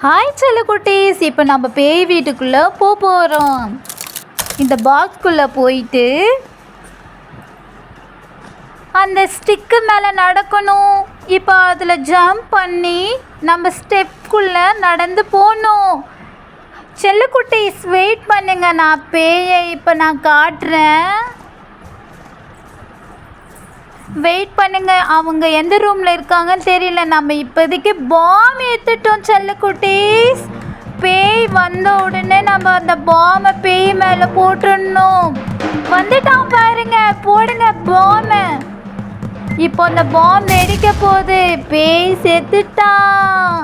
Hi செல்லக்குட்டீஸ், இப்போ நம்ம பேய் வீட்டுக்குள்ளே போகிறோம். இந்த பாக்ஸ்குள்ளே போயிட்டு அந்த ஸ்டிக்கு மேலே நடக்கணும். இப்போ அதில் ஜம்ப் பண்ணி நம்ம ஸ்டெப்குள்ளே நடந்து போகணும். செல்லக்குட்டீஸ் வெயிட் பண்ணுங்க, நான் பேயை இப்போ நான் காட்டுறேன். வெயிட் பண்ணுங்க, அவங்க எந்த ரூமில் இருக்காங்கன்னு தெரியல. நம்ம இப்போதைக்கு பாம் ஏற்றுட்டோம் செல்லக்குட்டீஸ். பேய் வந்த உடனே நம்ம அந்த பாமை பேய் மேலே போட்டுடணும். வந்துட்டான் பாருங்க, போடுங்க பாமை. இப்போ அந்த பாம் வெடிக்க போகுது. பேய் செத்துட்டான்.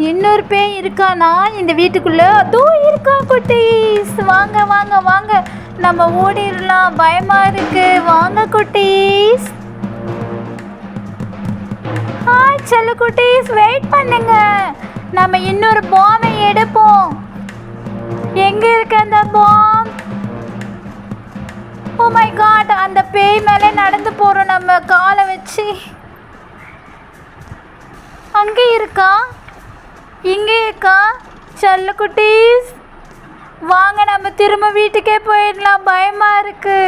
இன்னொரு பேய் இருக்கானா இந்த வீட்டுக்குள்ளே? அதுவும் இருக்கா குட்டீஸ். வாங்க வாங்க வாங்க, நம்ம ஓடிடலாம். பயமா இருக்கு. வாங்க குட்டீஸ். ஹாய் செல்ல குட்டீஸ், வெயிட் பண்ணுங்க, நம்ம இன்னொரு பாமை எடுப்போம். எங்க இருக்கு அந்த பாம்? ஓ மை காட், அந்த பேய் மேலே நடந்து போறோம் நம்ம காலை வச்சு. அங்கே இருக்கா, இங்கே இருக்கா? செல்ல குட்டீஸ் வாங்க, நம்ம திரும்ப வீட்டுக்கே போயிடலாம். பயமா இருக்கு.